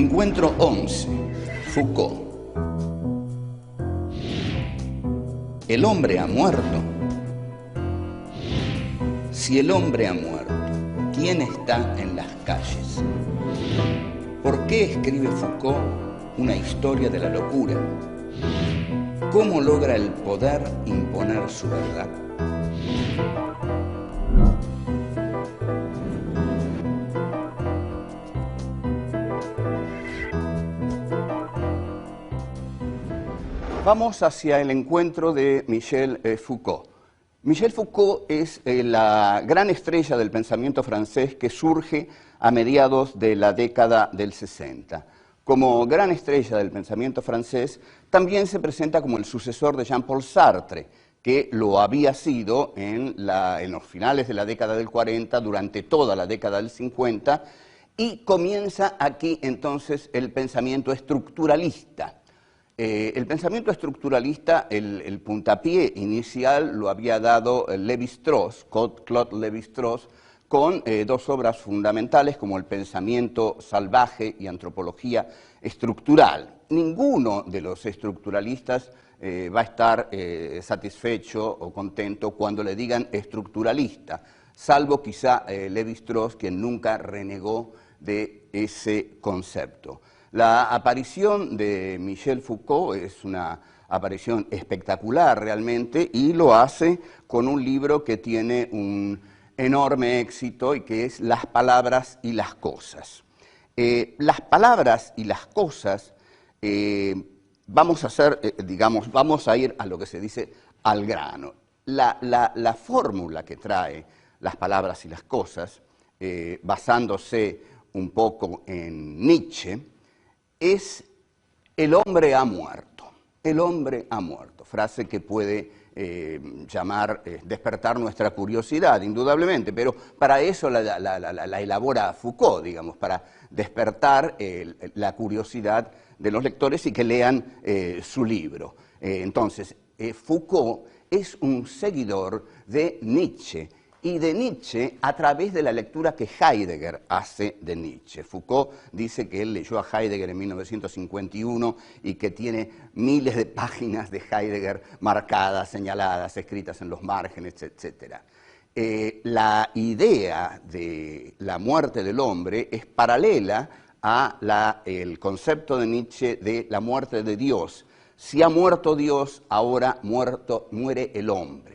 Encuentro 11. Foucault. ¿El hombre ha muerto? Si el hombre ha muerto, ¿quién está en las calles? ¿Por qué escribe Foucault una historia de la locura? ¿Cómo logra el poder imponer su verdad? Vamos hacia el encuentro de Michel Foucault. Michel Foucault es la gran estrella del pensamiento francés que surge a mediados de la década del 60. Como gran estrella del pensamiento francés, también se presenta como el sucesor de Jean-Paul Sartre, que lo había sido en los finales de la década del 40, durante toda la década del 50, y comienza aquí entonces el pensamiento estructuralista. El pensamiento estructuralista, el puntapié inicial lo había dado Lévi-Strauss, Claude Lévi-Strauss, con dos obras fundamentales como El pensamiento salvaje y Antropología estructural. Ninguno de los estructuralistas va a estar satisfecho o contento cuando le digan estructuralista, salvo quizá Lévi-Strauss, quien nunca renegó de ese concepto. La aparición de Michel Foucault es una aparición espectacular realmente, y lo hace con un libro que tiene un enorme éxito y que es Las palabras y las cosas. Las palabras y las cosas, vamos a ir a lo que se dice al grano. La fórmula que trae Las palabras y las cosas, basándose un poco en Nietzsche, es el hombre ha muerto. El hombre ha muerto, frase que puede despertar nuestra curiosidad, indudablemente, pero para eso la elabora Foucault, digamos, para despertar la curiosidad de los lectores y que lean su libro. Entonces, Foucault es un seguidor de Nietzsche, y de Nietzsche a través de la lectura que Heidegger hace de Nietzsche. Foucault dice que él leyó a Heidegger en 1951 y que tiene miles de páginas de Heidegger marcadas, señaladas, escritas en los márgenes, etc. La idea de la muerte del hombre es paralela al concepto de Nietzsche de la muerte de Dios. Si ha muerto Dios, ahora muere el hombre.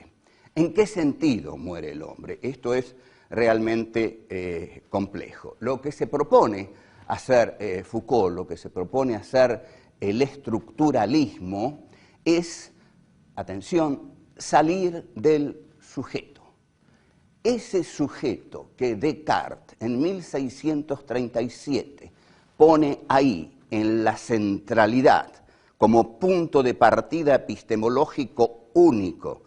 ¿En qué sentido muere el hombre? Esto es realmente complejo. Lo que se propone hacer Foucault, lo que se propone hacer el estructuralismo es, atención, salir del sujeto. Ese sujeto que Descartes en 1637 pone ahí en la centralidad como punto de partida epistemológico único,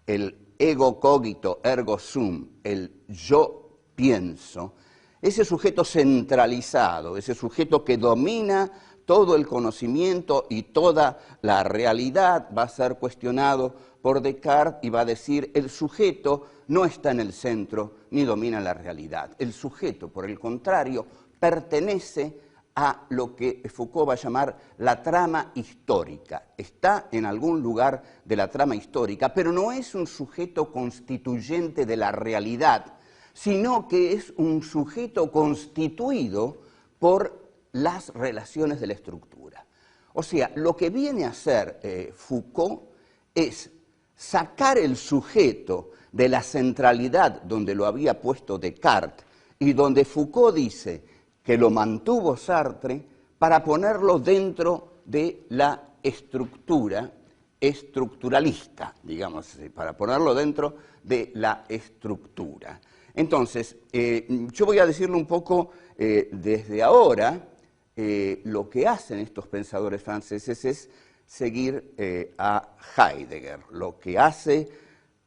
el ego cogito ergo sum, el yo pienso, ese sujeto centralizado, ese sujeto que domina todo el conocimiento y toda la realidad, va a ser cuestionado por Descartes y va a decir: el sujeto no está en el centro ni domina la realidad. El sujeto, por el contrario, pertenece a lo que Foucault va a llamar la trama histórica. Está en algún lugar de la trama histórica, pero no es un sujeto constituyente de la realidad, sino que es un sujeto constituido por las relaciones de la estructura. O sea, lo que viene a hacer Foucault es sacar el sujeto de la centralidad donde lo había puesto Descartes y donde Foucault dice que lo mantuvo Sartre, para ponerlo dentro de la estructura estructuralista, digamos así, para ponerlo dentro de la estructura. Entonces, yo voy a decirlo un poco desde ahora. Lo que hacen estos pensadores franceses es seguir a Heidegger. Lo que hace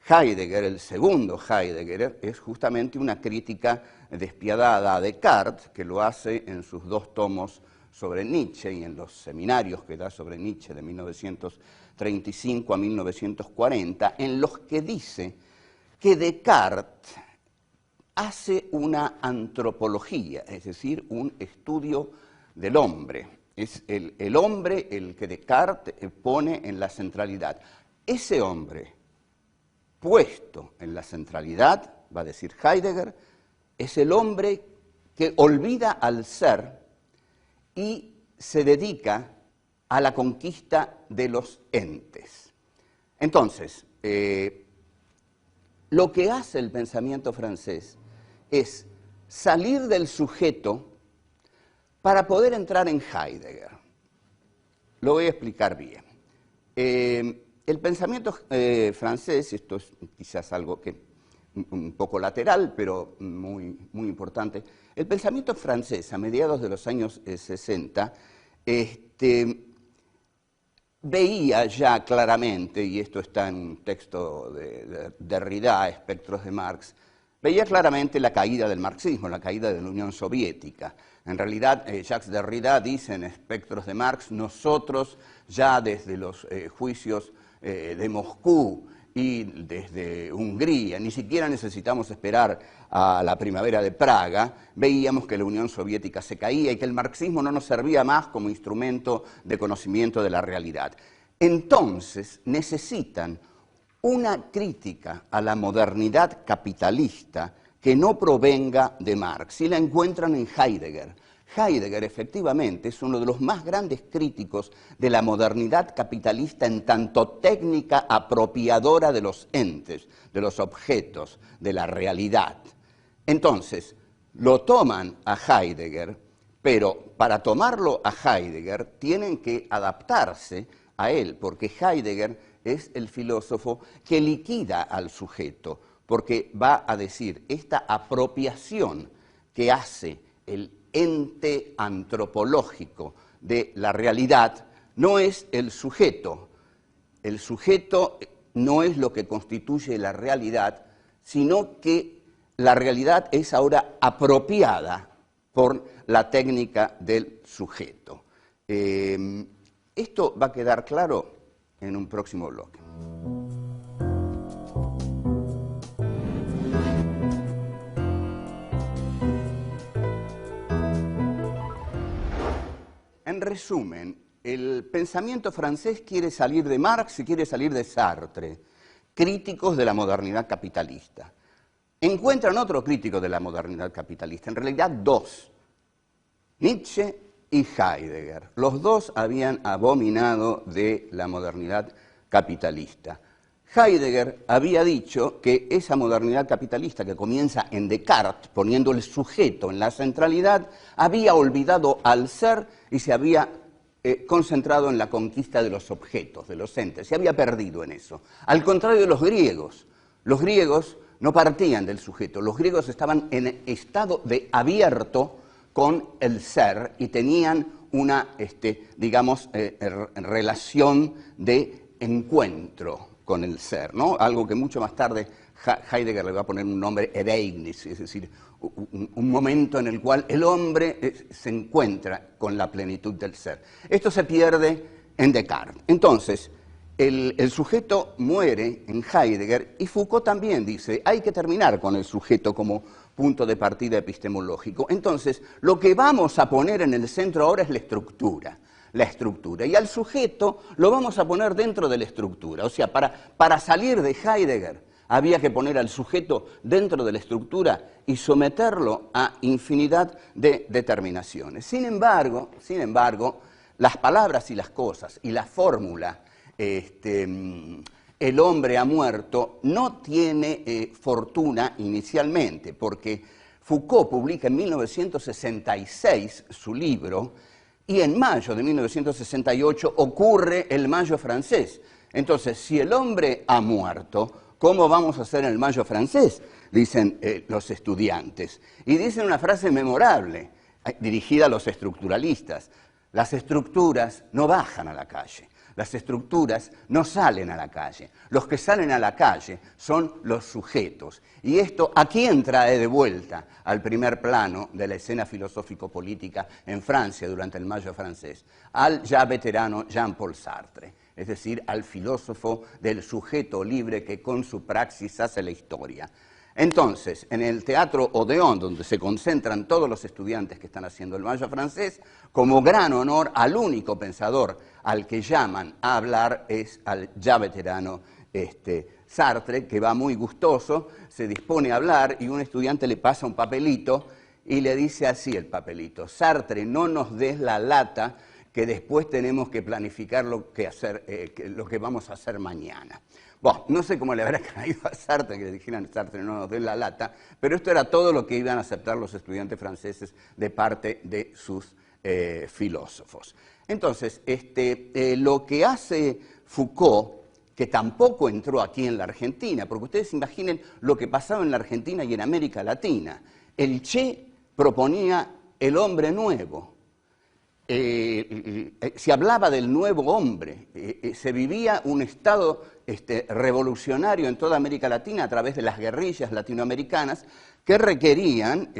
Heidegger, el segundo Heidegger, es justamente una crítica despiadada a Descartes, que lo hace en sus dos tomos sobre Nietzsche y en los seminarios que da sobre Nietzsche de 1935 a 1940, en los que dice que Descartes hace una antropología, es decir, un estudio del hombre. Es el hombre el que Descartes pone en la centralidad. Ese hombre puesto en la centralidad, va a decir Heidegger, es el hombre que olvida al ser y se dedica a la conquista de los entes. Entonces, lo que hace el pensamiento francés es salir del sujeto para poder entrar en Heidegger. Lo voy a explicar bien. El pensamiento francés, esto es quizás algo que un poco lateral, pero muy importante. El pensamiento francés, a mediados de los años 60, veía ya claramente, y esto está en un texto de Derrida, Espectros de Marx, veía claramente la caída del marxismo, la caída de la Unión Soviética. En realidad, Jacques Derrida dice en Espectros de Marx, nosotros ya desde los juicios de Moscú y desde Hungría, ni siquiera necesitamos esperar a la primavera de Praga, veíamos que la Unión Soviética se caía y que el marxismo no nos servía más como instrumento de conocimiento de la realidad. Entonces necesitan una crítica a la modernidad capitalista que no provenga de Marx, y la encuentran en Heidegger. Heidegger, efectivamente, es uno de los más grandes críticos de la modernidad capitalista en tanto técnica apropiadora de los entes, de los objetos, de la realidad. Entonces, lo toman a Heidegger, pero para tomarlo a Heidegger tienen que adaptarse a él, porque Heidegger es el filósofo que liquida al sujeto, porque va a decir, esta apropiación que hace el ente antropológico de la realidad no es el sujeto no es lo que constituye la realidad, sino que la realidad es ahora apropiada por la técnica del sujeto. Esto va a quedar claro en un próximo bloque. En resumen, el pensamiento francés quiere salir de Marx y quiere salir de Sartre, críticos de la modernidad capitalista. Encuentran otro crítico de la modernidad capitalista, en realidad dos, Nietzsche y Heidegger. Los dos habían abominado de la modernidad capitalista. Heidegger había dicho que esa modernidad capitalista que comienza en Descartes, poniendo el sujeto en la centralidad, había olvidado al ser y se había concentrado en la conquista de los objetos, de los entes, se había perdido en eso. Al contrario de los griegos no partían del sujeto, los griegos estaban en estado de abierto con el ser y tenían una, relación de encuentro con el ser, ¿no? Algo que mucho más tarde Heidegger le va a poner un nombre Ereignis, es decir, un momento en el cual el hombre se encuentra con la plenitud del ser. Esto se pierde en Descartes. Entonces, el sujeto muere en Heidegger y Foucault también dice, hay que terminar con el sujeto como punto de partida epistemológico. Entonces, lo que vamos a poner en el centro ahora es la estructura, y al sujeto lo vamos a poner dentro de la estructura. O sea, para salir de Heidegger había que poner al sujeto dentro de la estructura y someterlo a infinidad de determinaciones. Sin embargo, las palabras y las cosas y la fórmula el hombre ha muerto no tiene fortuna inicialmente, porque Foucault publica en 1966 su libro y en mayo de 1968 ocurre el Mayo francés. Entonces, si el hombre ha muerto, ¿cómo vamos a hacer el Mayo francés?, dicen los estudiantes. Y dicen una frase memorable, dirigida a los estructuralistas. Las estructuras no bajan a la calle, las estructuras no salen a la calle. Los que salen a la calle son los sujetos. Y esto, ¿a quién trae de vuelta al primer plano de la escena filosófico-política en Francia durante el Mayo francés? Al ya veterano Jean-Paul Sartre, es decir, al filósofo del sujeto libre que con su praxis hace la historia. Entonces, en el Teatro Odéon, donde se concentran todos los estudiantes que están haciendo el Maya francés, como gran honor al único pensador al que llaman a hablar es al ya veterano Sartre, que va muy gustoso, se dispone a hablar y un estudiante le pasa un papelito y le dice así el papelito: Sartre, no nos des la lata, que después tenemos que planificar lo que vamos a hacer mañana. Bueno, no sé cómo le habrá caído a Sartre que le dijeran Sartre no nos den la lata, pero esto era todo lo que iban a aceptar los estudiantes franceses de parte de sus filósofos. Entonces, lo que hace Foucault, que tampoco entró aquí en la Argentina, porque ustedes imaginen lo que pasaba en la Argentina y en América Latina. El Che proponía el hombre nuevo. Se hablaba del nuevo hombre, se vivía un estado revolucionario en toda América Latina a través de las guerrillas latinoamericanas que requerían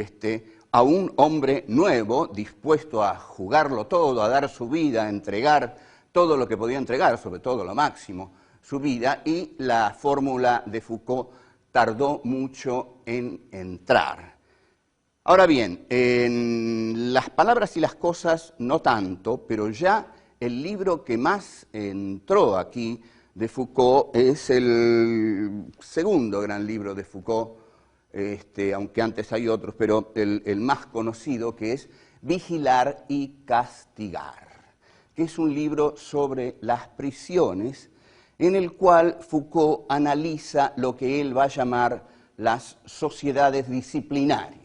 a un hombre nuevo dispuesto a jugarlo todo, a dar su vida, a entregar todo lo que podía entregar, sobre todo lo máximo, su vida, y la fórmula de Foucault tardó mucho en entrar. Ahora bien, en Las palabras y las cosas no tanto, pero ya el libro que más entró aquí de Foucault es el segundo gran libro de Foucault, aunque antes hay otros, pero el más conocido, que es Vigilar y castigar, que es un libro sobre las prisiones, en el cual Foucault analiza lo que él va a llamar las sociedades disciplinarias.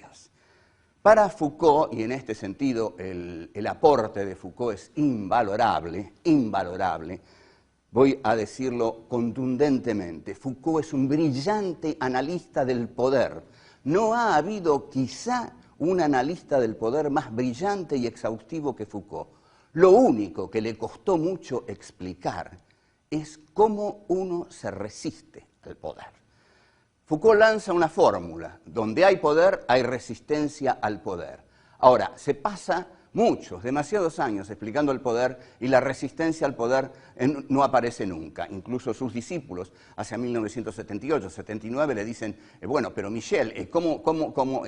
Para Foucault, y en este sentido el aporte de Foucault es invalorable, invalorable, voy a decirlo contundentemente, Foucault es un brillante analista del poder. No ha habido quizá un analista del poder más brillante y exhaustivo que Foucault. Lo único que le costó mucho explicar es cómo uno se resiste al poder. Foucault lanza una fórmula: donde hay poder, hay resistencia al poder. Ahora, se pasa demasiados años explicando el poder y la resistencia al poder no aparece nunca. Incluso sus discípulos, hacia 1978, 79, le dicen, bueno, pero Michel, ¿cómo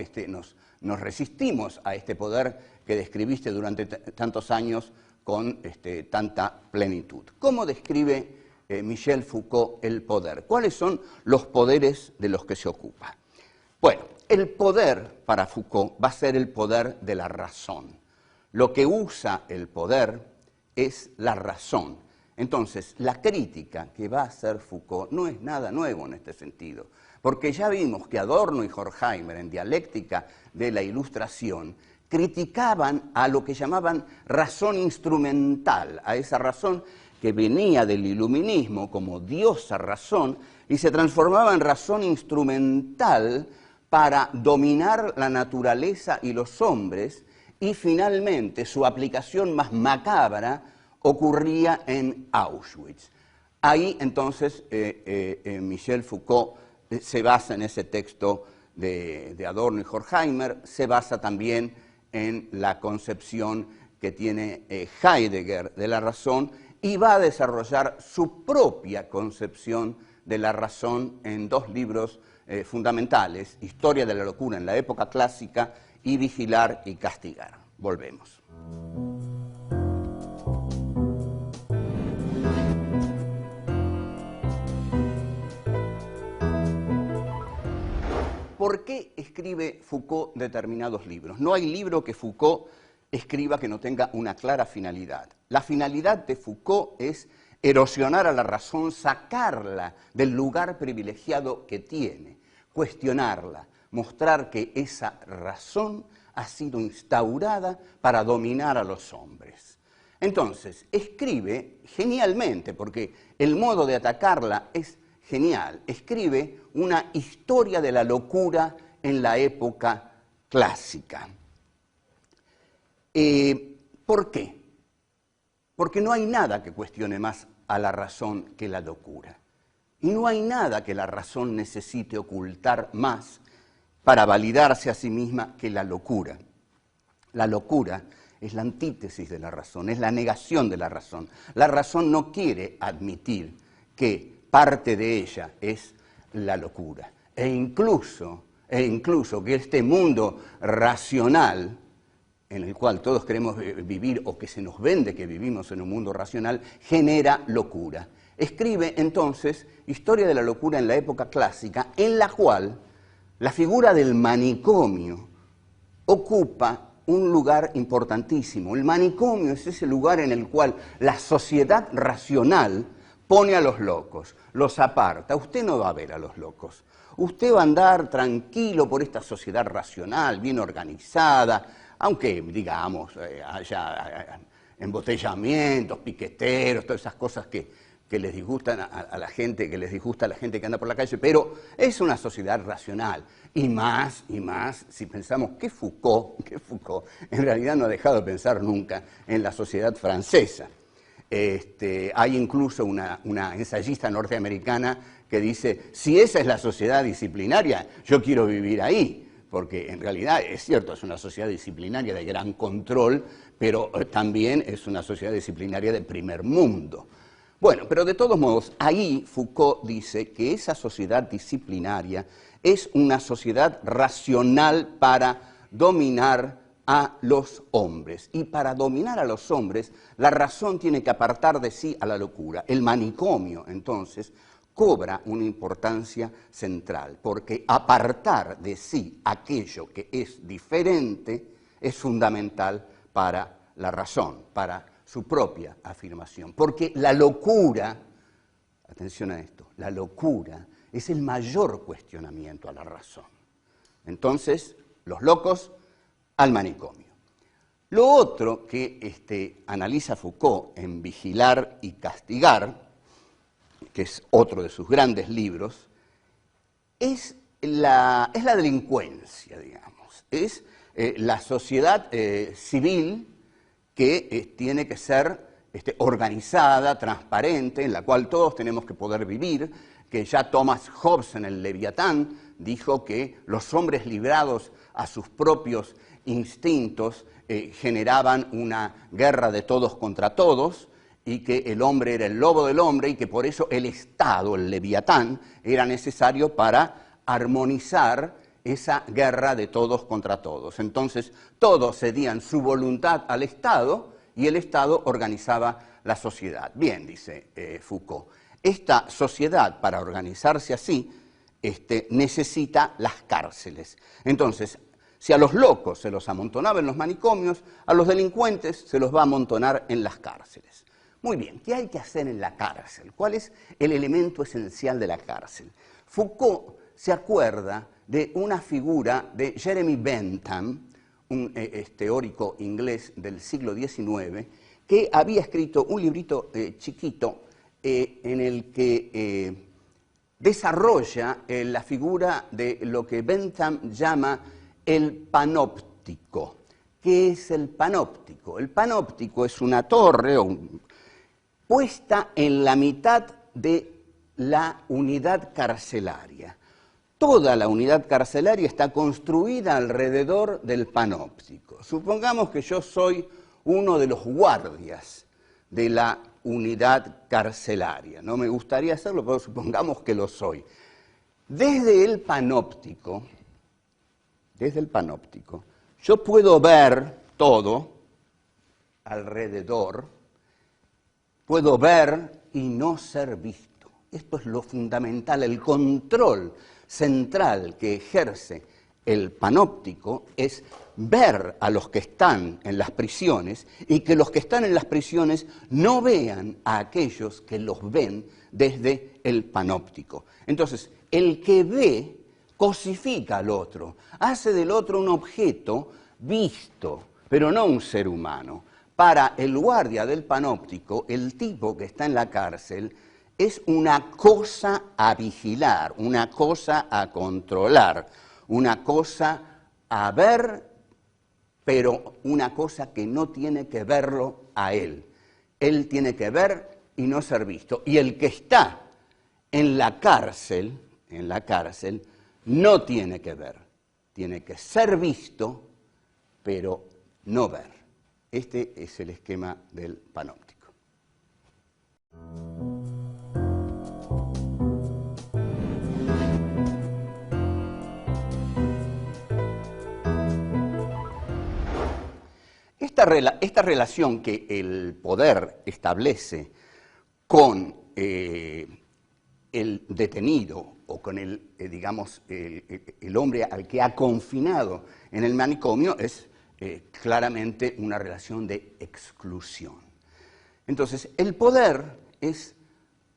nos resistimos a este poder que describiste durante tantos años con tanta plenitud? ¿Cómo describe Michel Foucault el poder? ¿Cuáles son los poderes de los que se ocupa? Bueno, el poder para Foucault va a ser el poder de la razón. Lo que usa el poder es la razón. Entonces, la crítica que va a hacer Foucault no es nada nuevo en este sentido, porque ya vimos que Adorno y Horkheimer, en Dialéctica de la Ilustración, criticaban a lo que llamaban razón instrumental, a esa razón que venía del iluminismo como diosa razón y se transformaba en razón instrumental para dominar la naturaleza y los hombres, y finalmente su aplicación más macabra ocurría en Auschwitz. Ahí entonces Michel Foucault se basa en ese texto de Adorno y Horkheimer, se basa también en la concepción que tiene Heidegger de la razón, y va a desarrollar su propia concepción de la razón en dos libros fundamentales: Historia de la locura en la época clásica y Vigilar y castigar. Volvemos. ¿Por qué escribe Foucault determinados libros? No hay libro que Foucault escriba que no tenga una clara finalidad. La finalidad de Foucault es erosionar a la razón, sacarla del lugar privilegiado que tiene, cuestionarla, mostrar que esa razón ha sido instaurada para dominar a los hombres. Entonces, escribe genialmente, porque el modo de atacarla es genial, escribe una historia de la locura en la época clásica. ¿Por qué? Porque no hay nada que cuestione más a la razón que la locura. Y no hay nada que la razón necesite ocultar más para validarse a sí misma que la locura. La locura es la antítesis de la razón, es la negación de la razón. La razón no quiere admitir que parte de ella es la locura. e incluso que este mundo racional, en el cual todos queremos vivir o que se nos vende que vivimos en un mundo racional, genera locura. Escribe entonces Historia de la locura en la época clásica, en la cual la figura del manicomio ocupa un lugar importantísimo. El manicomio es ese lugar en el cual la sociedad racional pone a los locos, los aparta. Usted no va a ver a los locos. Usted va a andar tranquilo por esta sociedad racional, bien organizada, aunque, digamos, haya embotellamientos, piqueteros, todas esas cosas que les disgustan a la gente, que les disgusta a la gente que anda por la calle, pero es una sociedad racional. Y más, si pensamos que Foucault en realidad no ha dejado de pensar nunca en la sociedad francesa. Hay incluso una ensayista norteamericana que dice, si esa es la sociedad disciplinaria, yo quiero vivir ahí. Porque en realidad es cierto, es una sociedad disciplinaria de gran control, pero también es una sociedad disciplinaria de primer mundo. Bueno, pero de todos modos, ahí Foucault dice que esa sociedad disciplinaria es una sociedad racional para dominar a los hombres. Y para dominar a los hombres, la razón tiene que apartar de sí a la locura. El manicomio, entonces, cobra una importancia central, porque apartar de sí aquello que es diferente es fundamental para la razón, para su propia afirmación. Porque la locura, atención a esto, la locura es el mayor cuestionamiento a la razón. Entonces, los locos al manicomio. Lo otro que analiza Foucault en Vigilar y Castigar, que es otro de sus grandes libros, es la delincuencia, digamos. Es la sociedad civil que tiene que ser organizada, transparente, en la cual todos tenemos que poder vivir, que ya Thomas Hobbes en el Leviatán dijo que los hombres librados a sus propios instintos generaban una guerra de todos contra todos, y que el hombre era el lobo del hombre y que por eso el Estado, el Leviatán, era necesario para armonizar esa guerra de todos contra todos. Entonces, todos cedían su voluntad al Estado y el Estado organizaba la sociedad. Bien, dice Foucault, esta sociedad, para organizarse así, necesita las cárceles. Entonces, si a los locos se los amontonaba en los manicomios, a los delincuentes se los va a amontonar en las cárceles. Muy bien, ¿qué hay que hacer en la cárcel? ¿Cuál es el elemento esencial de la cárcel? Foucault se acuerda de una figura de Jeremy Bentham, un teórico inglés del siglo XIX, que había escrito un librito chiquito en el que desarrolla la figura de lo que Bentham llama el panóptico. ¿Qué es el panóptico? El panóptico es una torre puesta en la mitad de la unidad carcelaria. Toda la unidad carcelaria está construida alrededor del panóptico. Supongamos que yo soy uno de los guardias de la unidad carcelaria. No me gustaría hacerlo, pero supongamos que lo soy. Desde el panóptico, yo puedo ver todo alrededor, puedo ver y no ser visto. Esto es lo fundamental, el control central que ejerce el panóptico es ver a los que están en las prisiones y que los que están en las prisiones no vean a aquellos que los ven desde el panóptico. Entonces, el que ve cosifica al otro, hace del otro un objeto visto, pero no un ser humano. Para el guardia del panóptico, el tipo que está en la cárcel es una cosa a vigilar, una cosa a controlar, una cosa a ver, pero una cosa que no tiene que verlo a él. Él tiene que ver y no ser visto. Y el que está en la cárcel, no tiene que ver. Tiene que ser visto, pero no ver. Este es el esquema del panóptico. esta relación que el poder establece con el detenido o con digamos, el hombre al que ha confinado en el manicomio es claramente una relación de exclusión. Entonces, el poder es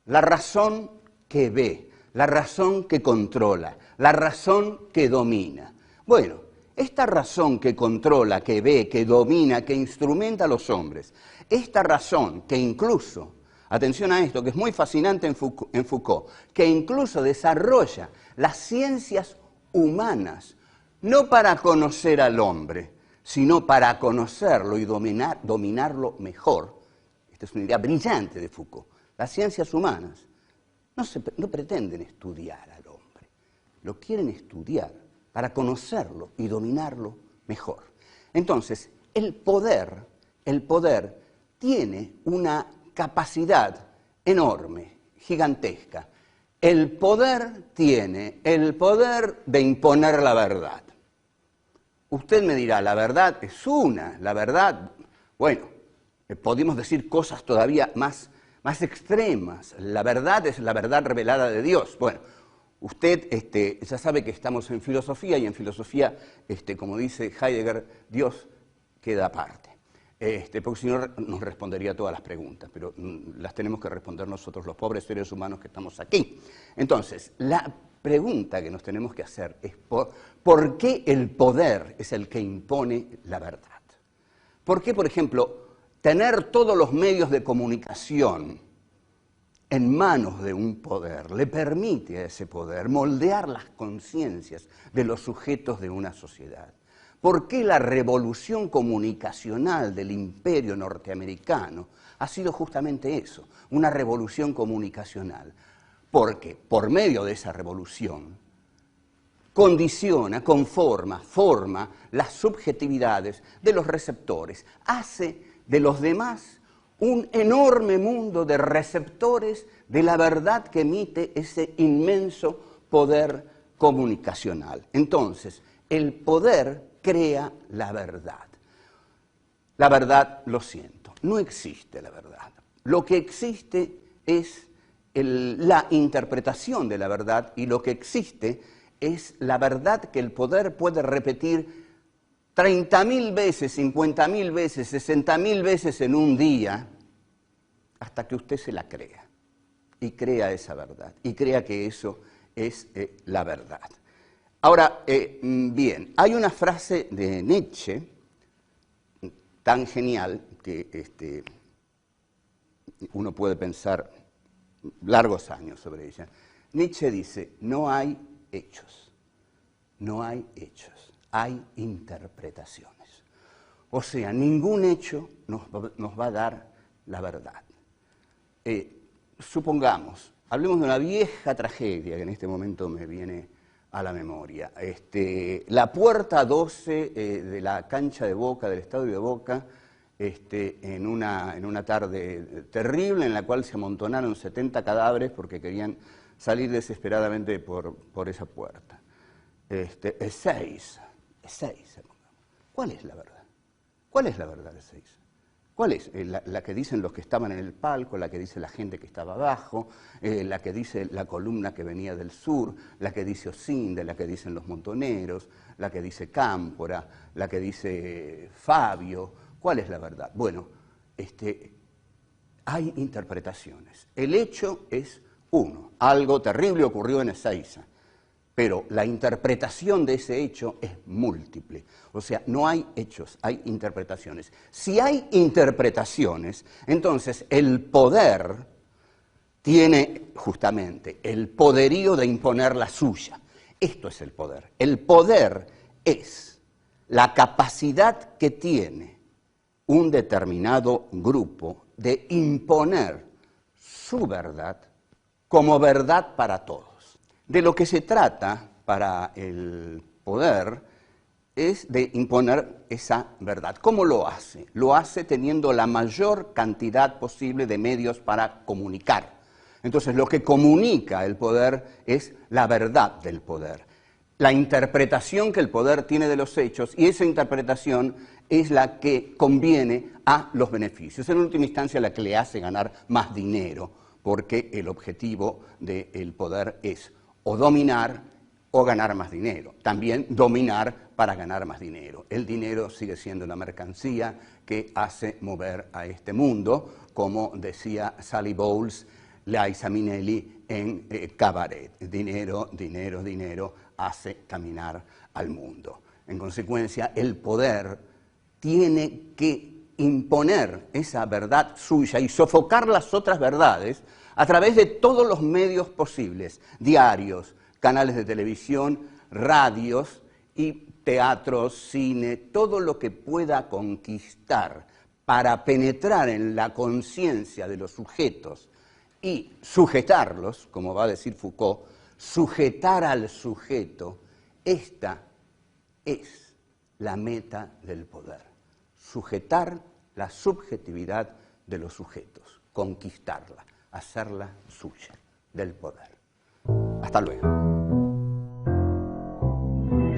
la razón que ve, la razón que controla, la razón que domina. Bueno, esta razón que controla, que ve, que domina, que instrumenta a los hombres, esta razón que incluso, atención a esto, que es muy fascinante en Foucault, que incluso desarrolla las ciencias humanas, no para conocer al hombre, sino para conocerlo y dominarlo mejor. Esta es una idea brillante de Foucault. Las ciencias humanas no pretenden estudiar al hombre, lo quieren estudiar para conocerlo y dominarlo mejor. Entonces, el poder tiene una capacidad enorme, gigantesca. El poder tiene el poder de imponer la verdad. Usted me dirá, la verdad es una, la verdad, bueno, podemos decir cosas todavía más extremas. La verdad es la verdad revelada de Dios. Bueno, usted ya sabe que estamos en filosofía y en filosofía, como dice Heidegger, Dios queda aparte. Porque si no nos respondería todas las preguntas, pero las tenemos que responder nosotros, los pobres seres humanos que estamos aquí. Entonces, la pregunta que nos tenemos que hacer es ¿por qué el poder es el que impone la verdad? ¿Por qué, por ejemplo, tener todos los medios de comunicación en manos de un poder le permite a ese poder moldear las conciencias de los sujetos de una sociedad? ¿Por qué la revolución comunicacional del imperio norteamericano ha sido justamente eso, una revolución comunicacional? Porque por medio de esa revolución condiciona, forma las subjetividades de los receptores, hace de los demás un enorme mundo de receptores de la verdad que emite ese inmenso poder comunicacional. Entonces, el poder crea la verdad. La verdad, lo siento, no existe la verdad. Lo que existe es la interpretación de la verdad, y lo que existe es la verdad que el poder puede repetir 30.000 veces, 50.000 veces, 60.000 veces en un día, hasta que usted se la crea, y crea esa verdad, y crea que eso es la verdad. Ahora, bien, hay una frase de Nietzsche tan genial que uno puede pensar largos años sobre ella. Nietzsche dice, no hay hechos, hay interpretaciones. O sea, ningún hecho nos va a dar la verdad. Supongamos, hablemos de una vieja tragedia que en este momento me viene a la memoria. La puerta 12 de la cancha de Boca, del estadio de Boca, en una tarde terrible en la cual se amontonaron 70 cadáveres porque querían salir desesperadamente por esa puerta. Ezeiza. ¿Cuál es la verdad? ¿Cuál es la verdad de Ezeiza? ¿Cuál es? La que dicen los que estaban en el palco, la que dice la gente que estaba abajo, la que dice la columna que venía del sur, la que dice Osinde, la que dicen los montoneros, la que dice Cámpora, la que dice Fabio. ¿Cuál es la verdad? Bueno, hay interpretaciones. El hecho es uno. Algo terrible ocurrió en Ezeiza, pero la interpretación de ese hecho es múltiple. O sea, no hay hechos, hay interpretaciones. Si hay interpretaciones, entonces el poder tiene justamente el poderío de imponer la suya. Esto es el poder. El poder es la capacidad que tiene un determinado grupo de imponer su verdad como verdad para todos. De lo que se trata para el poder es de imponer esa verdad. ¿Cómo lo hace? Lo hace teniendo la mayor cantidad posible de medios para comunicar. Entonces, lo que comunica el poder es la verdad del poder. la interpretación que el poder tiene de los hechos, y esa interpretación es la que conviene a los beneficios. En última instancia, la que le hace ganar más dinero, porque el objetivo del poder es o dominar o ganar más dinero. También dominar para ganar más dinero. El dinero sigue siendo la mercancía que hace mover a este mundo, como decía Sally Bowles, Liza Minnelli en Cabaret. Dinero, dinero, dinero hace caminar al mundo. En consecuencia, el poder tiene que imponer esa verdad suya y sofocar las otras verdades a través de todos los medios posibles, diarios, canales de televisión, radios y teatros, cine, todo lo que pueda conquistar para penetrar en la conciencia de los sujetos y sujetarlos, como va a decir Foucault, sujetar al sujeto. Esta es la meta del poder, sujetar la subjetividad de los sujetos, conquistarla, hacerla suya, del poder. Hasta luego.